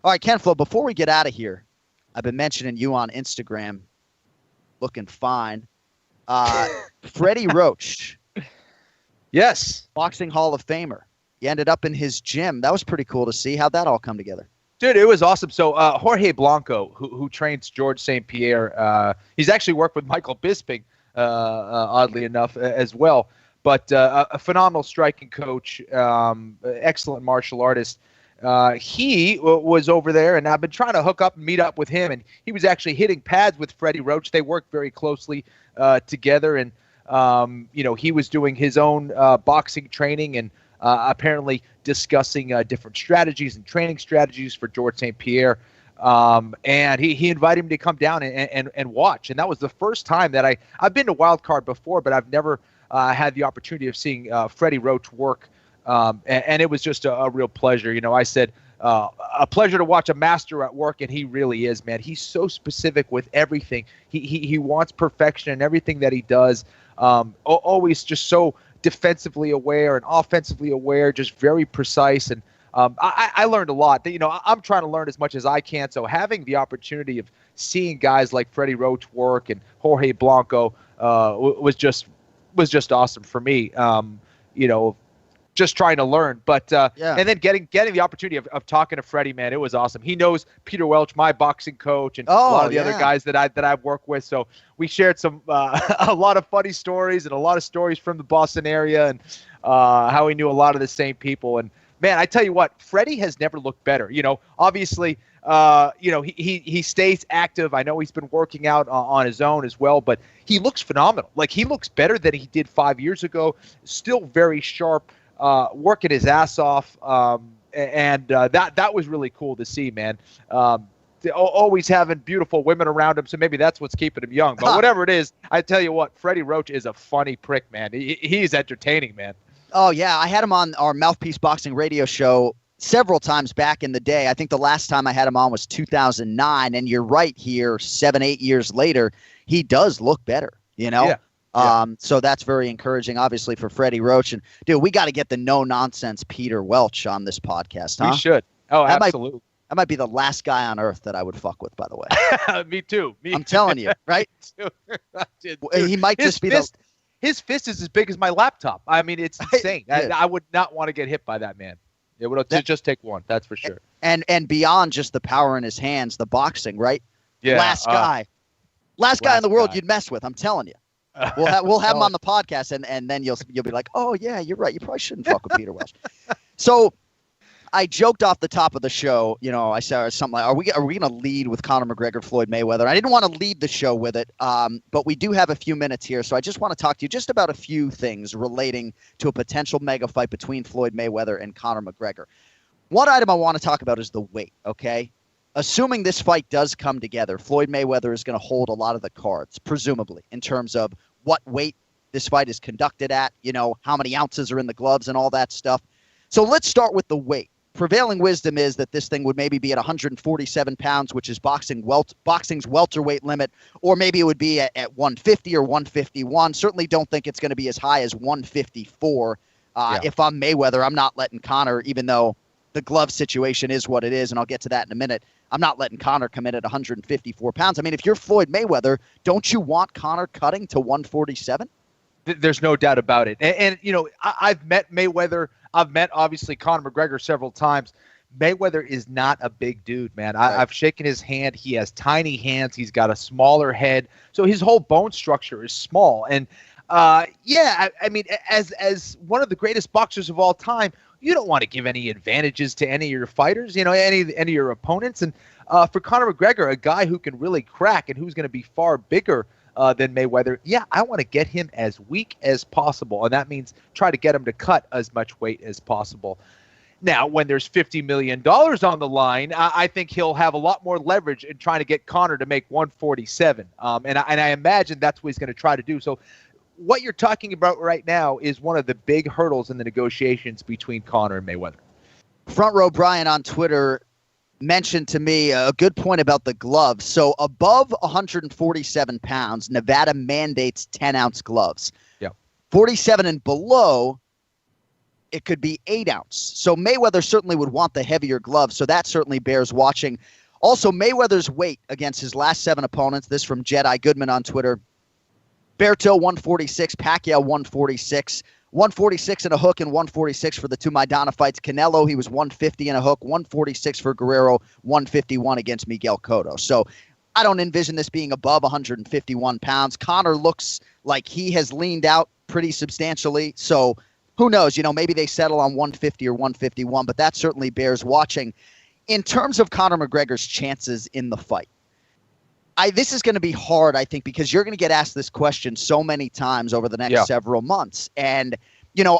All right, Ken Flo, before we get out of here, I've been mentioning you on Instagram, looking fine. Freddie Roach. Yes. Boxing Hall of Famer. You ended up in his gym. That was pretty cool to see. How'd that all come together? Dude, it was awesome. So Jorge Blanco, who trains George St. Pierre, he's actually worked with Michael Bisping, oddly enough, as well. But a phenomenal striking coach, excellent martial artist. He was over there, and I've been trying to hook up and meet up with him. And he was actually hitting pads with Freddie Roach. They worked very closely together. And, he was doing his own boxing training and apparently discussing different strategies and training strategies for George St. Pierre. And he invited me to come down and watch. And that was the first time that I've been to Wild Card before, but I've never had the opportunity of seeing Freddie Roach work. And it was just a real pleasure. I said, a pleasure to watch a master at work, and he really is, man. He's so specific with everything. He wants perfection in everything that he does. Always just so defensively aware and offensively aware, just very precise. And I learned a lot. I'm trying to learn as much as I can. So having the opportunity of seeing guys like Freddie Roach work and Jorge Blanco was just awesome for me. Just trying to learn, but and then getting the opportunity of talking to Freddie, man, it was awesome. He knows Peter Welch, my boxing coach, and a lot of the other guys that I've worked with. So we shared some a lot of funny stories and a lot of stories from the Boston area, and how he knew a lot of the same people. And man, I tell you what, Freddie has never looked better. Obviously, he stays active. I know he's been working out on his own as well, but he looks phenomenal. Like, he looks better than he did 5 years ago. Still very sharp. Working his ass off, and that was really cool to see, man. Always having beautiful women around him, so maybe that's what's keeping him young. But whatever it is, I tell you what, Freddie Roach is a funny prick, man. He's entertaining, man. Oh, yeah. I had him on our Mouthpiece Boxing radio show several times back in the day. I think the last time I had him on was 2009, and you're right here, 7-8 years later, he does look better, Yeah. So that's very encouraging, obviously, for Freddie Roach. And, dude, we got to get the no-nonsense Peter Welch on this podcast, huh? We should. Oh, absolutely. That might be the last guy on earth that I would fuck with, by the way. Me too. I'm telling you, right? Dude, he might just be his fist is as big as my laptop. I mean, it's insane. I would not want to get hit by that man. It would just take one, that's for sure. And beyond just the power in his hands, the boxing, right? Yeah. Last guy in the world you'd mess with, I'm telling you. We'll have him on the podcast, and then you'll be like, oh yeah, you're right. You probably shouldn't fuck with Peter Welch. So I joked off the top of the show. I said something like, "Are we going to lead with Conor McGregor, Floyd Mayweather?" I didn't want to lead the show with it, but we do have a few minutes here, so I just want to talk to you just about a few things relating to a potential mega fight between Floyd Mayweather and Conor McGregor. One item I want to talk about is the weight. Okay. Assuming this fight does come together, Floyd Mayweather is going to hold a lot of the cards, presumably, in terms of what weight this fight is conducted at, how many ounces are in the gloves and all that stuff. So let's start with the weight. Prevailing wisdom is that this thing would maybe be at 147 pounds, which is boxing's welterweight limit, or maybe it would be at 150 or 151. Certainly don't think it's going to be as high as 154. If I'm Mayweather, I'm not letting Conor, even though the glove situation is what it is, and I'll get to that in a minute. I'm not letting Conor come in at 154 pounds. I mean, if you're Floyd Mayweather, don't you want Conor cutting to 147? There's no doubt about it. And I've met Mayweather. I've met, obviously, Conor McGregor several times. Mayweather is not a big dude, man. Right. I've shaken his hand. He has tiny hands. He's got a smaller head. So his whole bone structure is small. And, I mean, as one of the greatest boxers of all time, you don't want to give any advantages to any of your fighters, any of your opponents. And for Conor McGregor, a guy who can really crack and who's going to be far bigger than Mayweather, I want to get him as weak as possible. And that means try to get him to cut as much weight as possible. Now, when there's $50 million on the line, I think he'll have a lot more leverage in trying to get Conor to make 147. And I imagine that's what he's going to try to do. So what you're talking about right now is one of the big hurdles in the negotiations between Conor and Mayweather. Front Row Brian on Twitter mentioned to me a good point about the gloves. So above 147 pounds, Nevada mandates 10-ounce gloves. Yeah. 47 and below, It could be 8 ounce. So Mayweather certainly would want the heavier gloves. So that certainly bears watching. Also, Mayweather's weight against his last 7 opponents. This from Jedi Goodman on Twitter. Berto 146, Pacquiao 146, 146 and a hook and 146 for the 2 Maidana fights. Canelo, he was 150 and a hook, 146 for Guerrero, 151 against Miguel Cotto. So I don't envision this being above 151 pounds. Conor looks like he has leaned out pretty substantially. So who knows? Maybe they settle on 150 or 151, but that certainly bears watching. In terms of Conor McGregor's chances in the fight, this is going to be hard, I think, because you're going to get asked this question so many times over the next several months. And,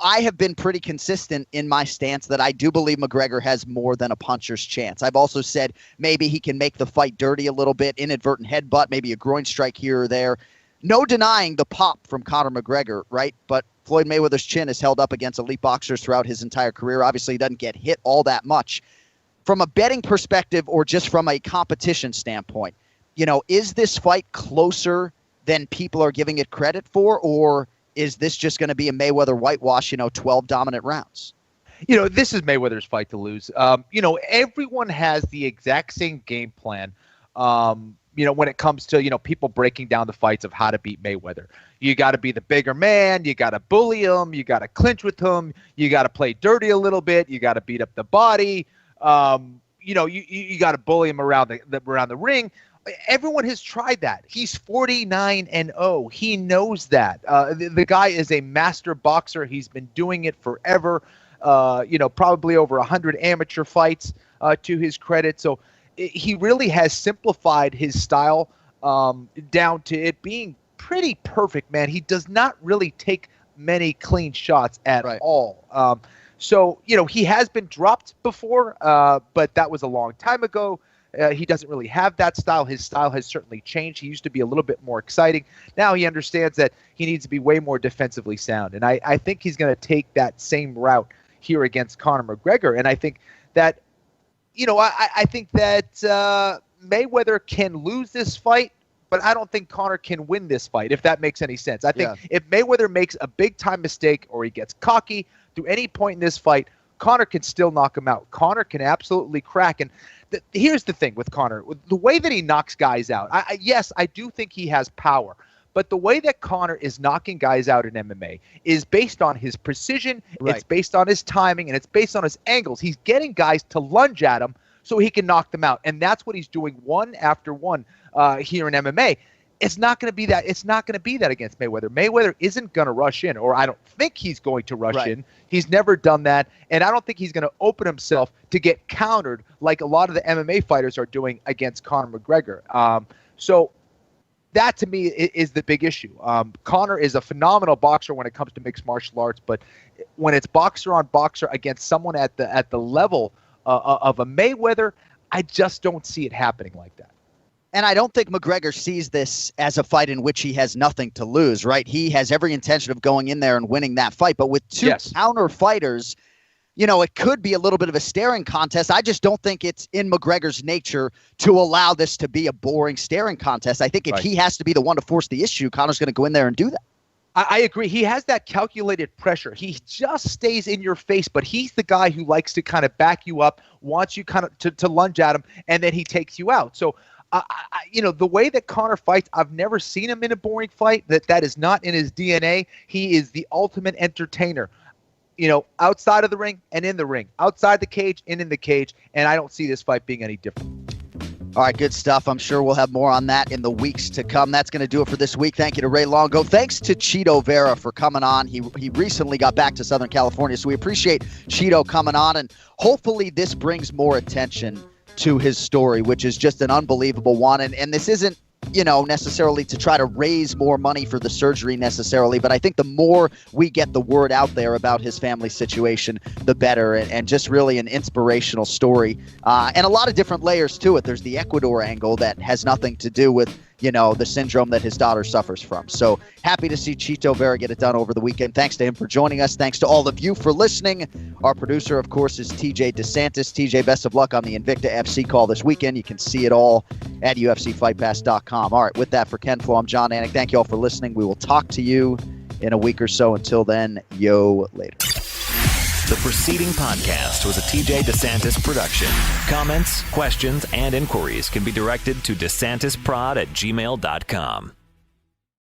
I have been pretty consistent in my stance that I do believe McGregor has more than a puncher's chance. I've also said maybe he can make the fight dirty a little bit, inadvertent headbutt, maybe a groin strike here or there. No denying the pop from Conor McGregor, right? But Floyd Mayweather's chin is held up against elite boxers throughout his entire career. Obviously, he doesn't get hit all that much. From a betting perspective or just from a competition standpoint, is this fight closer than people are giving it credit for, or is this just going to be a Mayweather whitewash, 12 dominant rounds? This is Mayweather's fight to lose. Everyone has the exact same game plan. When it comes to, people breaking down the fights of how to beat Mayweather. You got to be the bigger man. You got to bully him. You got to clinch with him. You got to play dirty a little bit. You got to beat up the body. You got to bully him around the ring. Everyone has tried that. He's 49-0. He knows that. The guy is a master boxer. He's been doing it forever. Probably over 100 amateur fights to his credit. So he really has simplified his style down to it being pretty perfect, man. He does not really take many clean shots at all. So, he has been dropped before, but that was a long time ago. He doesn't really have that style. His style has certainly changed. He used to be a little bit more exciting. Now he understands that he needs to be way more defensively sound. And I think he's going to take that same route here against Conor McGregor. And I think that, I think that Mayweather can lose this fight, but I don't think Conor can win this fight, if that makes any sense. I think if Mayweather makes a big-time mistake or he gets cocky through any point in this fight, Conor can still knock him out. Conor can absolutely crack. And here's the thing with Conor. The way that he knocks guys out, yes, I do think he has power. But the way that Conor is knocking guys out in MMA is based on his precision, it's based on his timing, and it's based on his angles. He's getting guys to lunge at him so he can knock them out. And that's what he's doing one after one here in MMA. It's not going to be that. It's not going to be that against Mayweather. Mayweather isn't going to rush in, or I don't think he's going to rush in. He's never done that, and I don't think he's going to open himself to get countered like a lot of the MMA fighters are doing against Conor McGregor. So that, to me, is the big issue. Conor is a phenomenal boxer when it comes to mixed martial arts, but when it's boxer on boxer against someone at the level of a Mayweather, I just don't see it happening like that. And I don't think McGregor sees this as a fight in which he has nothing to lose, right? He has every intention of going in there and winning that fight. But with two counter fighters, it could be a little bit of a staring contest. I just don't think it's in McGregor's nature to allow this to be a boring staring contest. I think if he has to be the one to force the issue, Conor's going to go in there and do that. I agree. He has that calculated pressure. He just stays in your face, but he's the guy who likes to kind of back you up, wants you kind of to lunge at him, and then he takes you out. So, the way that Conor fights, I've never seen him in a boring fight. That is not in his DNA. He is the ultimate entertainer, outside of the ring and in the ring, outside the cage and in the cage, and I don't see this fight being any different. All right, good stuff. I'm sure we'll have more on that in the weeks to come. That's going to do it for this week. Thank you to Ray Longo. Thanks to Cheeto Vera for coming on. He recently got back to Southern California, so we appreciate Cheeto coming on, and hopefully this brings more attention to his story, which is just an unbelievable one. And this isn't, necessarily to try to raise more money for the surgery necessarily, but I think the more we get the word out there about his family situation, the better, and just really an inspirational story. And a lot of different layers to it. There's the Ecuador angle that has nothing to do with, the syndrome that his daughter suffers from. So happy to see Cheeto Vera get it done over the weekend. Thanks to him for joining us. Thanks to all of you for listening. Our producer, of course, is TJ DeSantis. TJ, best of luck on the Invicta FC call this weekend. You can see it all at UFCFightPass.com. All right, with that, for Ken Flo, I'm John Anik. Thank you all for listening. We will talk to you in a week or so. Until then, yo, later. The preceding podcast was a TJ DeSantis production. Comments, questions, and inquiries can be directed to DeSantisProd@gmail.com.